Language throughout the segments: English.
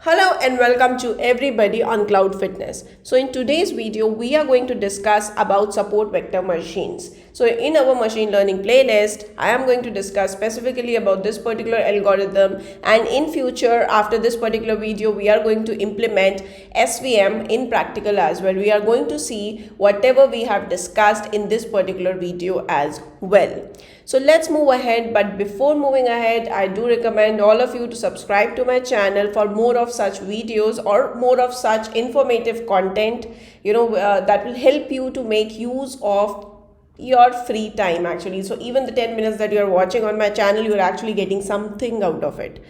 Hello and welcome to everybody on Cloud Fitness. So in today's video, we are going to discuss about support vector machines. So in our machine learning playlist, I am going to discuss specifically about this particular algorithm, and in future after this particular video, we are going to implement SVM in practical as well. We are going to see whatever we have discussed in this particular video as well. So let's move ahead, but before moving ahead, I do recommend all of you to subscribe to my channel for more of such videos or more of such informative content, that will help you to make use of your free time actually. So even the 10 minutes that you're watching on my channel, you're actually getting something out of it.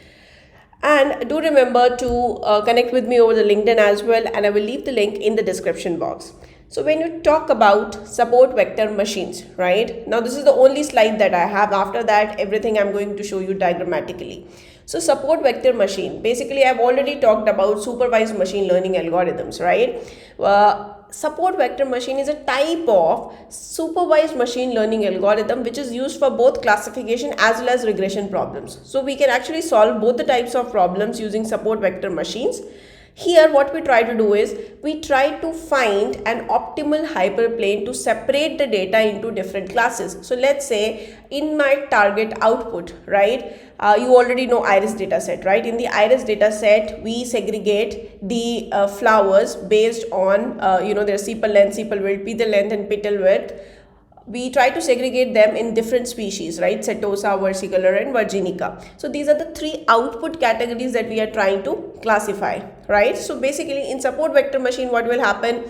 And do remember to connect with me over the LinkedIn as well, and I will leave the link in the description box. So when you talk about support vector machines, right? Now this is the only slide that I have. After that, everything I'm going to show you diagrammatically. So support vector machine, basically I've already talked about supervised machine learning algorithms, right? Support vector machine is a type of supervised machine learning algorithm which is used for both classification as well as regression problems. So we can actually solve both the types of problems using support vector machines. Here what we try to do is we try to find an optimal hyperplane to separate the data into different classes. So let's say in my target output, right, you already know iris data set, right? In the iris data set, we segregate the flowers based on their sepal length, sepal width, petal length and petal width. We try to segregate them in different species, right? Setosa, versicolor and virginica. So these are the three output categories that we are trying to classify, right? So basically in support vector machine, what will happen,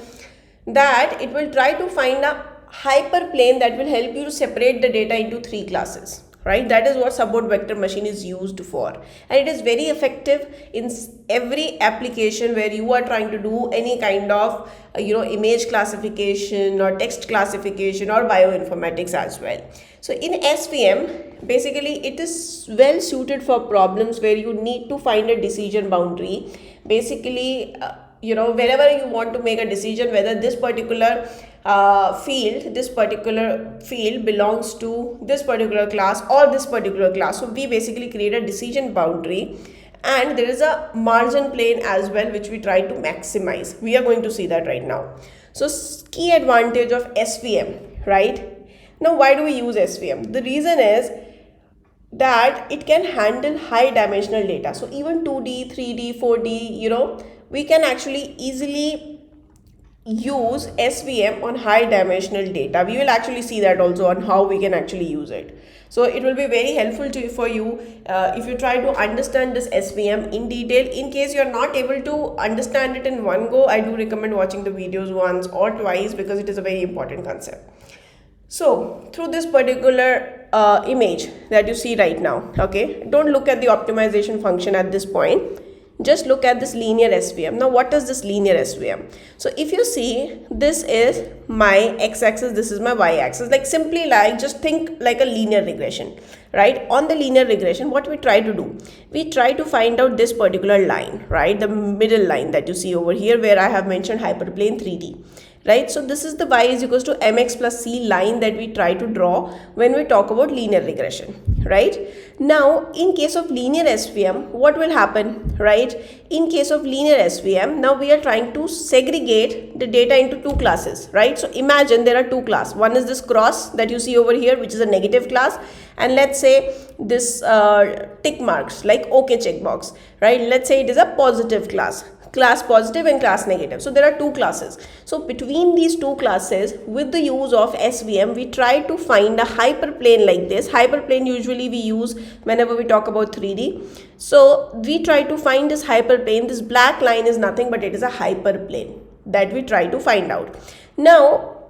that it will try to find a hyperplane that will help you to separate the data into three classes, right? That is what support vector machine is used for, and it is very effective in every application where you are trying to do any kind of image classification or text classification or bioinformatics as well. So in SVM, basically it is well suited for problems where you need to find a decision boundary. Basically wherever you want to make a decision whether this particular field belongs to this particular class or this particular class. So we basically create a decision boundary, and there is a margin plane as well which we try to maximize. We are going to see that right now. So key advantage of SVM, right? Now why do we use SVM? The reason is that it can handle high dimensional data. So even 2D, 3D, 4D, we can actually easily use SVM on high dimensional data. We will actually see that also on how we can actually use it. So it will be very helpful for you if you try to understand this SVM in detail. In case you're not able to understand it in one go, I do recommend watching the videos once or twice because it is a very important concept. So through this particular image that you see right now, okay, don't look at the optimization function at this point. Just look at this linear SVM. Now what is this linear SVM? So if you see, this is my x-axis, this is my y-axis, just think like a linear regression, right? On the linear regression, what we try to do, we try to find out this particular line, right? The middle line that you see over here where I have mentioned hyperplane 3D. Right, so this is the y is equals to mx plus c line that we try to draw when we talk about linear regression, right? Now in case of linear SVM, what will happen, right? In case of linear SVM, now we are trying to segregate the data into two classes, right? So imagine there are two classes. One is this cross that you see over here, which is a negative class, and let's say this tick marks like OK checkbox, right? Let's say it is a positive class positive and class negative. So there are two classes. So between these two classes, with the use of SVM, we try to find a hyperplane like this. Hyperplane usually we use whenever we talk about 3D. So we try to find this hyperplane. This black line is nothing but it is a hyperplane that we try to find out. Now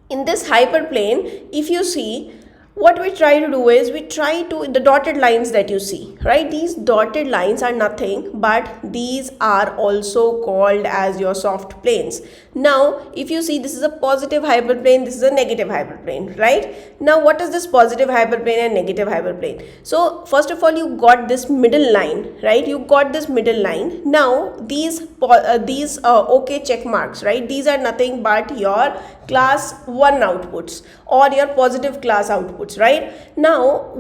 in this hyperplane, if you see, what we try to do is we try to, the dotted lines that you see, right? These dotted lines are nothing but these are also called as your soft planes. Now, if you see, this is a positive hyperplane, this is a negative hyperplane, right? Now, what is this positive hyperplane and negative hyperplane? So, first of all, you got this middle line, right? You got this middle line. Now, these OK check marks, right? These are nothing but your class 1 outputs or your positive class outputs, right? Now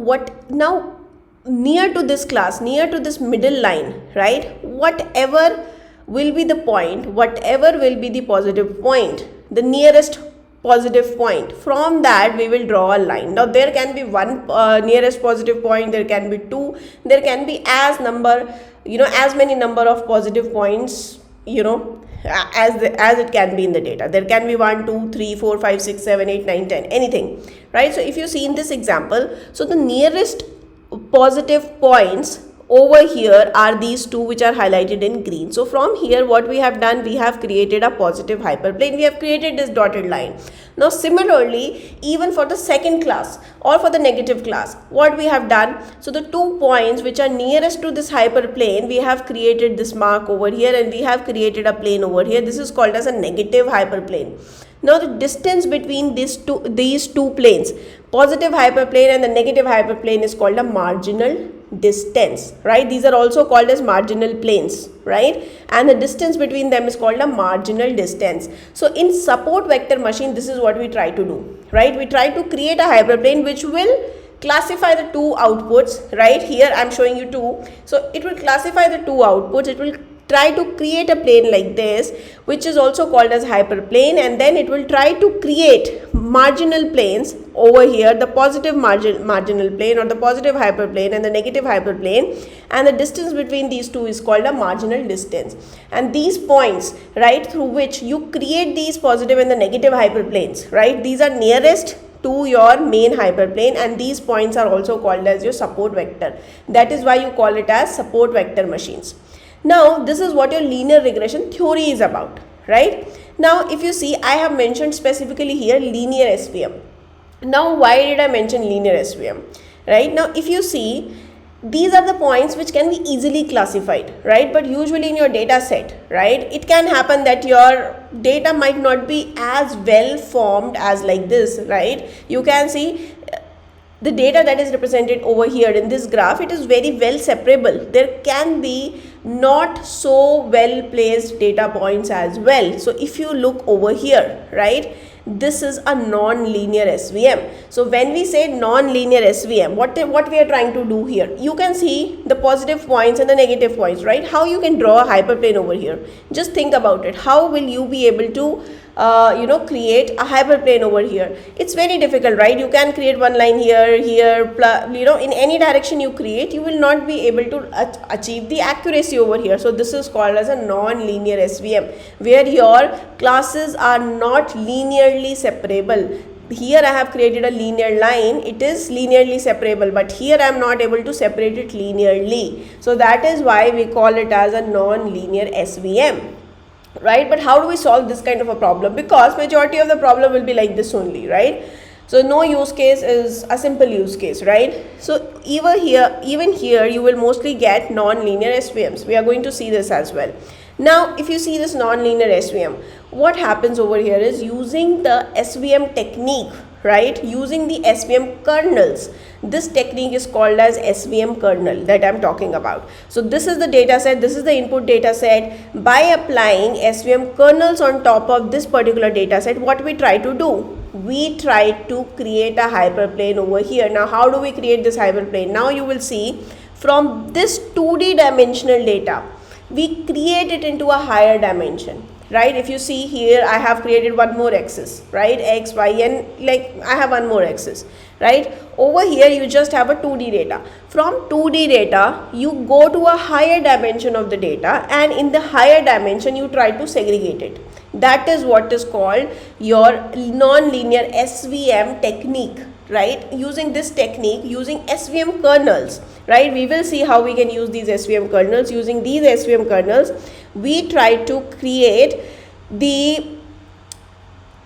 near to this class, near to this middle line, right, whatever will be the point, whatever will be the positive point, the nearest positive point, from that we will draw a line. Now there can be one nearest positive point, there can be two, there can be as many number of positive points, as it can be in the data. There can be 1 2 3 4 5 6 7 8 9 10, anything, right? So if you see in this example, so the nearest positive points over here are these two which are highlighted in green. So from here what we have done, we have created a positive hyperplane, we have created this dotted line. Now similarly, even for the second class or for the negative class, what we have done, so the 2 points which are nearest to this hyperplane, we have created this mark over here and we have created a plane over here. This is called as a negative hyperplane. Now the distance between these two planes, positive hyperplane and the negative hyperplane, is called a marginal distance, right? These are also called as marginal planes, right? And the distance between them is called a marginal distance. So in support vector machine, this is what we try to do, right? We try to create a hyperplane which will classify the two outputs, right? Here I'm showing you two. So it will classify the two outputs, it will try to create a plane like this, which is also called as hyperplane, and then it will try to create marginal planes over here, the positive marginal plane or the positive hyperplane and the negative hyperplane, and the distance between these two is called a marginal distance. And these points, right, through which you create these positive and the negative hyperplanes, right, these are nearest to your main hyperplane, and these points are also called as your support vector. That is why you call it as support vector machines. Now this is what your linear regression theory is about, right? Now if you see, I have mentioned specifically here linear SVM. Now why did I mention linear SVM, right? Now if you see, these are the points which can be easily classified, right? But usually in your data set, right, it can happen that your data might not be as well formed as like this, right? You can see the data that is represented over here in this graph, it is very well separable. There can be not so well placed data points as well. So if you look over here, right, this is a non-linear SVM. So when we say non-linear SVM, what we are trying to do here, you can see the positive points and the negative points, right? How you can draw a hyperplane over here? Just think about it. How will you be able to create a hyperplane over here? It's very difficult, right? You can create one line here, in any direction you create, you will not be able to achieve the accuracy over here. So this is called as a non-linear SVM, where your classes are not linearly separable. Here I have created a linear line, it is linearly separable, but here I am not able to separate it linearly. So that is why we call it as a non-linear SVM. Right? But how do we solve this kind of a problem? Because majority of the problem will be like this only, right? So no use case is a simple use case, right? So even here you will mostly get non-linear SVMs. We are going to see this as well. Now if you see this non-linear SVM, what happens over here is, using the SVM technique, right, using the SVM kernels, this technique is called as SVM kernel that I am talking about. So this is the data set, this is the input data set. By applying SVM kernels on top of this particular data set, what we try to do, we try to create a hyperplane over here. Now how do we create this hyperplane? Now you will see, from this 2D dimensional data, we create it into a higher dimension, right? If you see here, I have created one more axis, right, x, y, and like I have one more axis, right? Over here you just have a 2D data. From 2D data you go to a higher dimension of the data, and in the higher dimension you try to segregate it. That is what is called your non-linear SVM technique, right? Using this technique, using SVM kernels, right, we will see how we can use these SVM kernels. Using these SVM kernels, we try to create the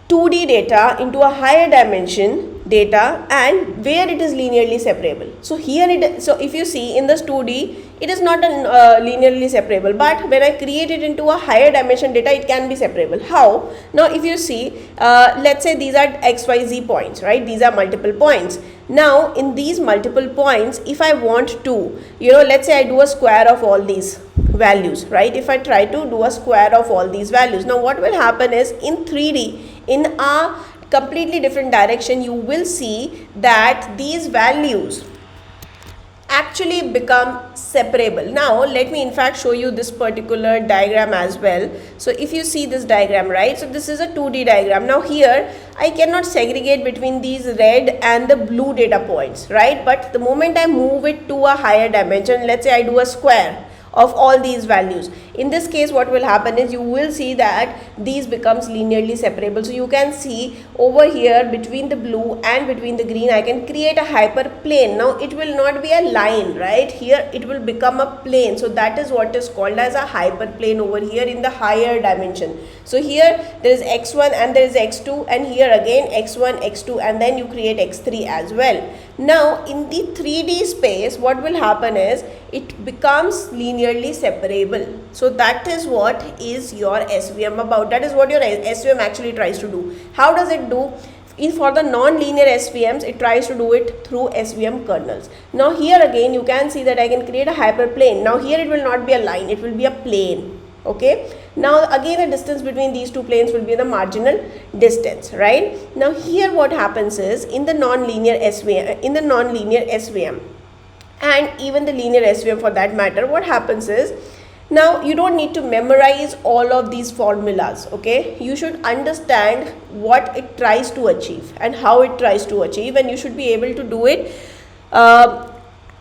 2D data into a higher dimension data, and where it is linearly separable. So here so if you see in this 2D, it is not linearly separable, but when I create it into a higher dimension data, it can be separable. How? Now if you see, let's say these are XYZ points, right? These are multiple points. Now in these multiple points, if I want to, let's say I do a square of all these values, right? If I try to do a square of all these values, now what will happen is, in 3D, in a completely different direction, you will see that these values actually become separable. Now let me in fact show you this particular diagram as well. So if you see this diagram, right, so this is a 2D diagram. Now here I cannot segregate between these red and the blue data points, right, but the moment I move it to a higher dimension, let's say I do a square of all these values, in this case what will happen is you will see that these becomes linearly separable. So you can see over here between the blue and between the green I can create a hyperplane. Now it will not be a line, right, here it will become a plane. So that is what is called as a hyperplane over here in the higher dimension. So here there is x1 and there is x2, and here again x1 x2, and then you create x3 as well. Now in the 3D space what will happen is it becomes linearly separable. So that is what is your SVM about. That is what your SVM actually tries to do. How does it do? For the non-linear SVMs, it tries to do it through SVM kernels. Now here again you can see that I can create a hyperplane. Now here it will not be a line, it will be a plane. Okay, now again the distance between these two planes will be the marginal distance, right? Now here what happens is in the non-linear SVM, and even the linear SVM for that matter, what happens is, now you don't need to memorize all of these formulas, okay? You should understand what it tries to achieve and how it tries to achieve, and you should be able to do it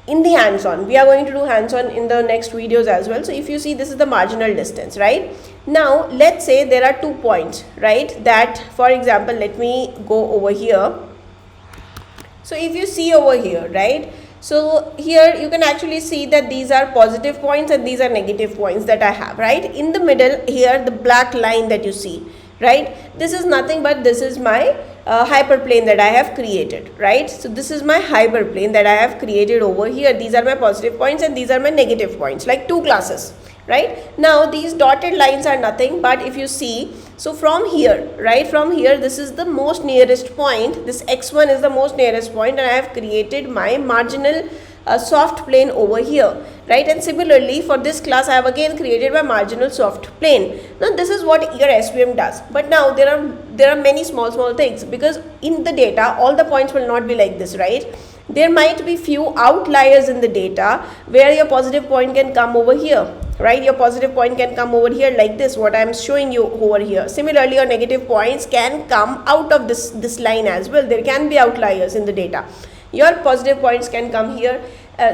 in the hands-on. We are going to do hands-on in the next videos as well. So if you see, this is the marginal distance, right? Now let's say there are 2 points, right, that for example, let me go over here. So if you see over here, right, so here you can actually see that these are positive points and these are negative points that I have, right? In the middle here, the black line that you see, right, this is nothing but this is my hyperplane that I have created, right? So this is my hyperplane that I have created over here. These are my positive points and these are my negative points, like 2 classes, right? Now these dotted lines are nothing but, if you see, so from here, right, from here, this is the most nearest point, this x1 is the most nearest point, and I have created my marginal soft plane over here, right? And similarly for this class I have again created my marginal soft plane. Now this is what your SVM does, but now there are many small things, because in the data all the points will not be like this, right? There might be few outliers in the data where your positive point can come over here, right? Your positive point can come over here like this, what I am showing you over here. Similarly, your negative points can come out of this line as well. There can be outliers in the data. Your positive points can come here,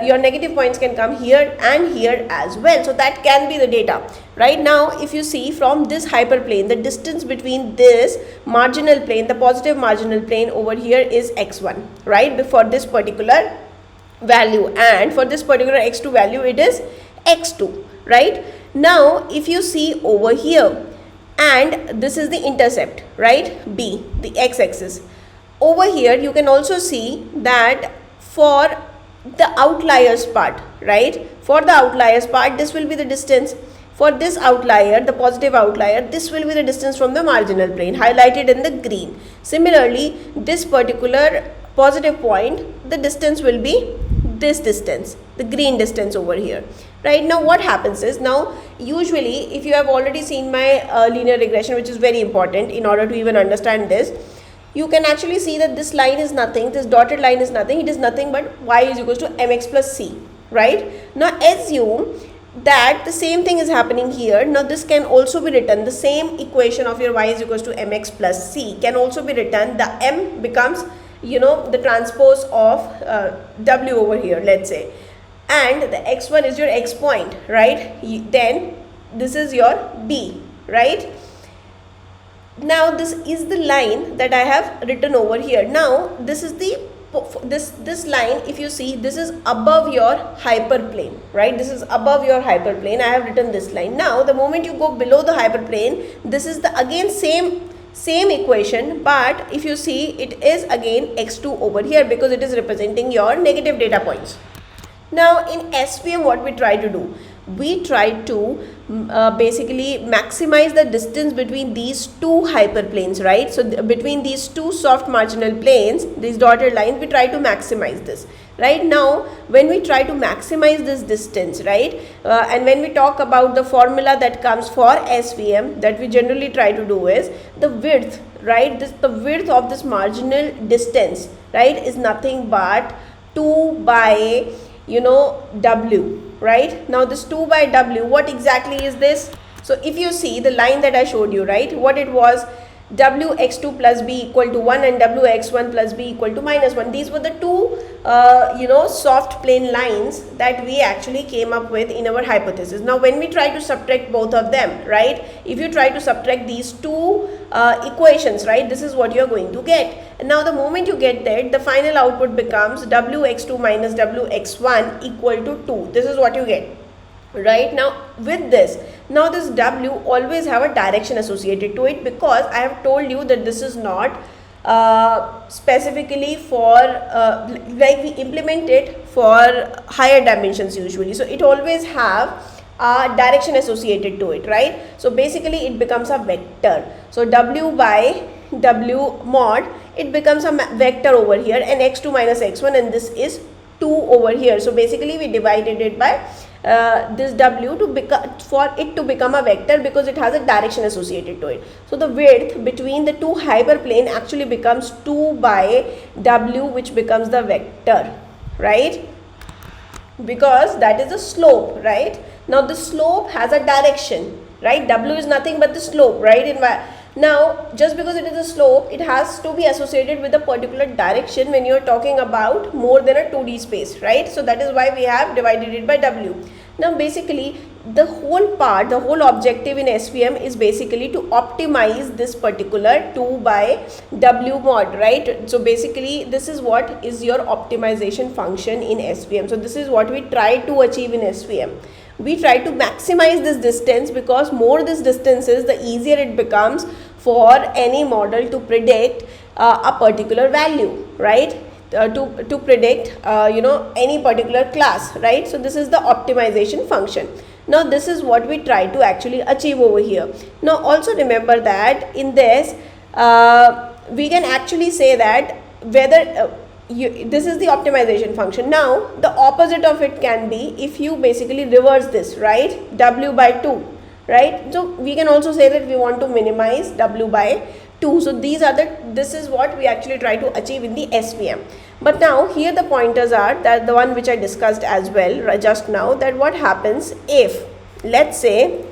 your negative points can come here and here as well. So that can be the data. Right now, if you see from this hyperplane, the distance between this marginal plane, the positive marginal plane over here is x1, right, for this particular value, and for this particular x2 value it is x2, right? Now if you see over here, and this is the intercept, right, b, the x-axis. Over here you can also see that for the outliers part, right, for the outliers part this will be the distance. For this outlier, the positive outlier, this will be the distance from the marginal plane, highlighted in the green. Similarly, this particular positive point, the distance will be this distance, the green distance over here. Right now what happens is, now usually if you have already seen my linear regression, which is very important in order to even understand this, you can actually see that this line is nothing, this dotted line is nothing, it is nothing but y is equals to mx plus c, right? Now assume that the same thing is happening here. Now this can also be written, the same equation of your y is equals to mx plus c can also be written. The m becomes, you know, the transpose of w over here, let's say, and the x1 is your x point, right? Then this is your b, right? Now this is the line that I have written over here. Now this is the this line, if you see, this is above your hyperplane, right? This is above your hyperplane. I have written this line. Now the moment you go below the hyperplane, this is the again same equation, but if you see, it is again x2 over here because it is representing your negative data points. Now in SVM what we try to do, we try to basically maximize the distance between these two hyperplanes, right? So between these two soft marginal planes, these dotted lines, we try to maximize this. Right now when we try to maximize this distance, right, and when we talk about the formula that comes for SVM, that we generally try to do is the width, right? The width of this marginal distance, right, is nothing but 2 by W, right? Now this 2 by W, what exactly is this? So if you see the line that I showed you, right, what it was, wx2 plus b equal to 1 and wx1 plus b equal to minus 1. These were the two soft plane lines that we actually came up with in our hypothesis. Now when we try to subtract both of them, right, if you try to subtract these two equations, right, this is what you are going to get. And now the moment you get that, the final output becomes wx2 minus wx1 equal to 2. This is what you get. Right now with this, now this W always have a direction associated to it, because I have told you that this is not specifically for like we implement it for higher dimensions usually, so it always have a direction associated to it, right? So basically it becomes a vector. So W by W mod, it becomes a vector over here, and x2 minus x1, and this is 2 over here. So basically we divided it by this W to become, for it to become a vector, because it has a direction associated to it. So the width between the two hyperplane actually becomes 2 by W, which becomes the vector, right? Because that is the slope, right? Now the slope has a direction, right? W is nothing but the slope, right? Now just because it is a slope, it has to be associated with a particular direction when you are talking about more than a 2D space, right? So that is why we have divided it by W. Now basically the whole objective in SVM is basically to optimize this particular 2 by W mod, right? So basically this is what is your optimization function in SVM. So this is what we try to achieve in SVM. We try to maximize this distance, because more this distance is, the easier it becomes for any model to predict a particular value, right? To predict any particular class, right? So this is the optimization function. Now this is what we try to actually achieve over here. Now also remember that in this we can actually say that whether this is the optimization function. Now the opposite of it can be if you basically reverse this, right? W by 2, right? So we can also say that we want to minimize W by 2. So this is what we actually try to achieve in the SVM. But now here the pointers are that the one which I discussed as well just now, that what happens if, let's say,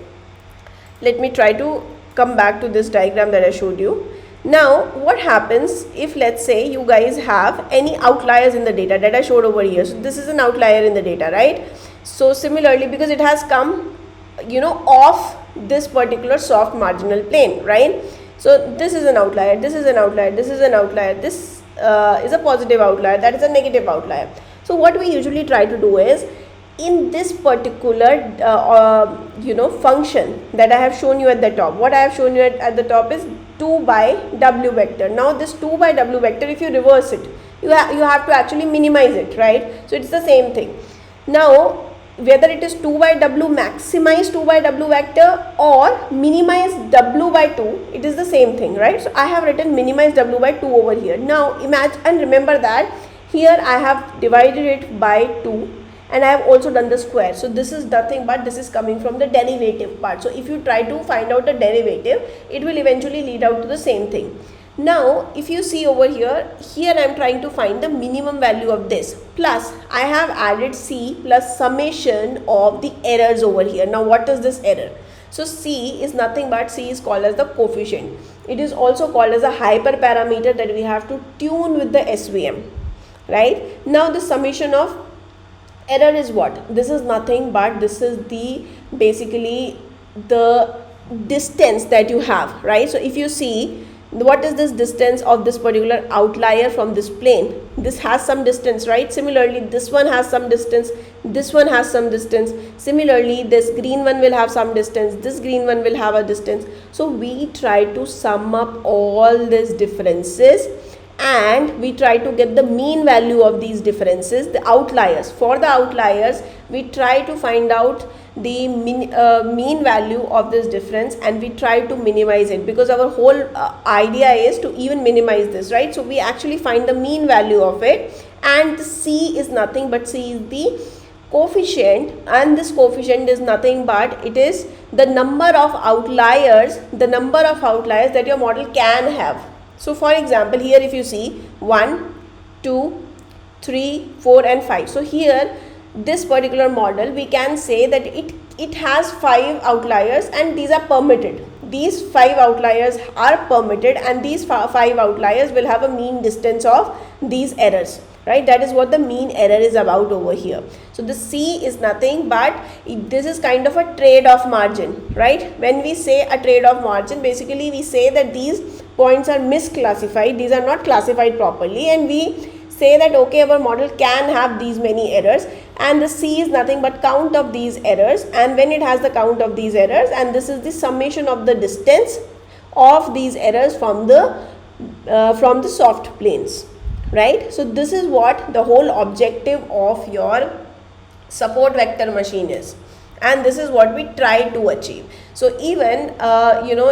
let me try to come back to this diagram that I showed you. Now what happens if, let's say, you guys have any outliers in the data that I showed over here. So this is an outlier in the data, right? So similarly, because it has come off this particular soft marginal plane, right? So this is an outlier, this is an outlier, this is an outlier, this is a positive outlier, that is a negative outlier. So what we usually try to do is, in this particular function that I have shown you at the top, what I have shown you at the top is 2 by W vector. Now this 2 by W vector, if you reverse it, you have to actually minimize it, right? So it's the same thing. Now whether it is 2 by W, maximize 2 by W vector, or minimize W by 2, it is the same thing, right? So I have written minimize W by 2 over here. Now imagine and remember that here I have divided it by 2, and I have also done the square. So this is nothing but this is coming from the derivative part. So if you try to find out the derivative, it will eventually lead out to the same thing. Now if you see over here I am trying to find the minimum value of this, plus I have added C plus summation of the errors over here. Now what is this error? So C is nothing but, C is called as the coefficient. It is also called as a hyperparameter that we have to tune with the SVM, right? Now the summation of error is what? This is nothing but this is the basically the distance that you have, right? So if you see, what is this distance of this particular outlier from this plane? This has some distance, right? Similarly, this one has some distance, this one has some distance. Similarly, this green one will have some distance, this green one will have a distance. So we try to sum up all these differences, and we try to get the mean value of these differences, the outliers. For the outliers, we try to find out the mean value of this difference, and we try to minimize it, because our whole idea is to even minimize this, right? So we actually find the mean value of it, and C is nothing but, C is the coefficient, and this coefficient is nothing but it is the number of outliers that your model can have. So for example, here if you see 1, 2, 3, 4 and 5. So here this particular model, we can say that it has 5 outliers and these are permitted. These 5 outliers are permitted, and these 5 outliers will have a mean distance of these errors, right? That is what the mean error is about over here. So the C is nothing but this is kind of a trade-off margin, right? When we say a trade-off margin, basically we say that these points are misclassified, these are not classified properly, and we say that okay, our model can have these many errors, and the C is nothing but count of these errors, and when it has the count of these errors, and this is the summation of the distance of these errors from the soft planes, right? So this is what the whole objective of your support vector machine is, and this is what we try to achieve. So even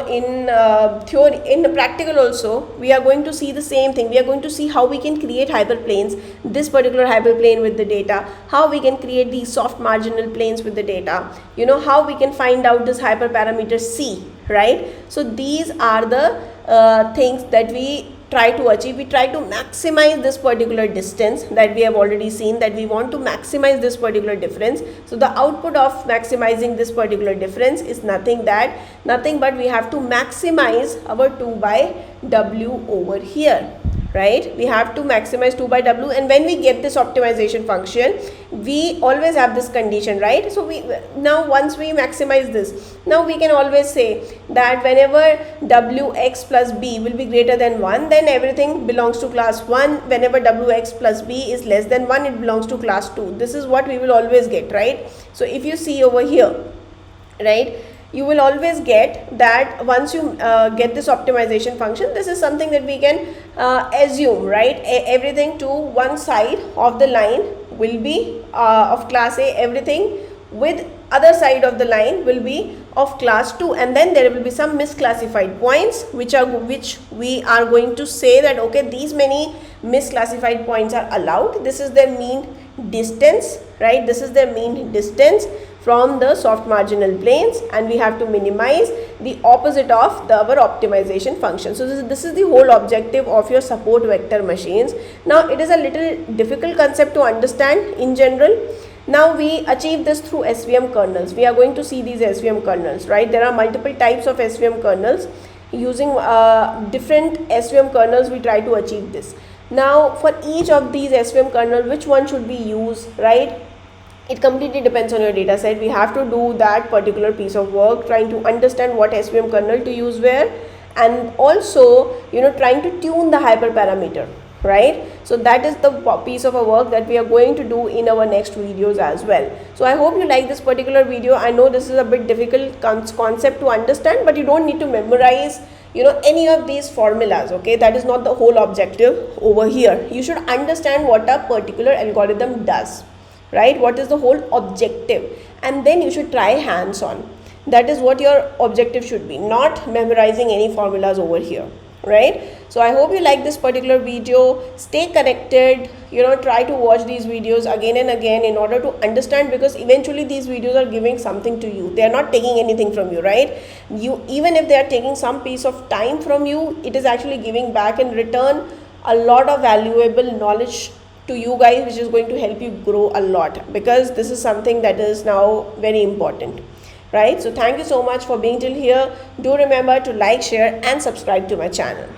in theory, in the practical also, we are going to see the same thing. We are going to see how we can create hyperplanes, this particular hyperplane with the data, how we can create these soft marginal planes with the data, how we can find out this hyperparameter C, right? So these are the things that we try to achieve. We try to maximize this particular distance that we have already seen, that we want to maximize this particular difference. So the output of maximizing this particular difference is nothing but we have to maximize our 2 by W over here, right? We have to maximize 2 by W, and when we get this optimization function, we always have this condition, right? So now once we maximize this, now we can always say that whenever Wx plus b will be greater than 1, then everything belongs to class 1. Whenever Wx plus b is less than 1, it belongs to class 2. This is what we will always get, right? So if you see over here, right, you will always get that once you get this optimization function, this is something that we can assume, right? Everything to one side of the line will be of class A, everything with other side of the line will be of class 2, and then there will be some misclassified points which we are going to say that okay, these many misclassified points are allowed. This is their mean distance, right? This is their mean distance from the soft marginal planes, and we have to minimize the opposite of our optimization function. So this is the whole objective of your support vector machines. Now it is a little difficult concept to understand in general. Now we achieve this through SVM kernels. We are going to see these SVM kernels, right? There are multiple types of SVM kernels. Using different SVM kernels, we try to achieve this. Now for each of these SVM kernel, which one should we use, right? It completely depends on your data set. We have to do that particular piece of work, trying to understand what SVM kernel to use where, and also trying to tune the hyperparameter, right? So that is the piece of a work that we are going to do in our next videos as well. So I hope you like this particular video. I know this is a bit difficult concept to understand, but you don't need to memorize any of these formulas, okay? That is not the whole objective over here. You should understand what a particular algorithm does, right? What is the whole objective, and then you should try hands-on. That is what your objective should be, not memorizing any formulas over here, right? So I hope you like this particular video. Stay connected, try to watch these videos again and again in order to understand, because eventually these videos are giving something to you. They are not taking anything from you, right? Even if they are taking some piece of time from you, it is actually giving back in return a lot of valuable knowledge to you guys, which is going to help you grow a lot, because this is something that is now very important, right? So thank you so much for being till here. Do remember to like, share and subscribe to my channel.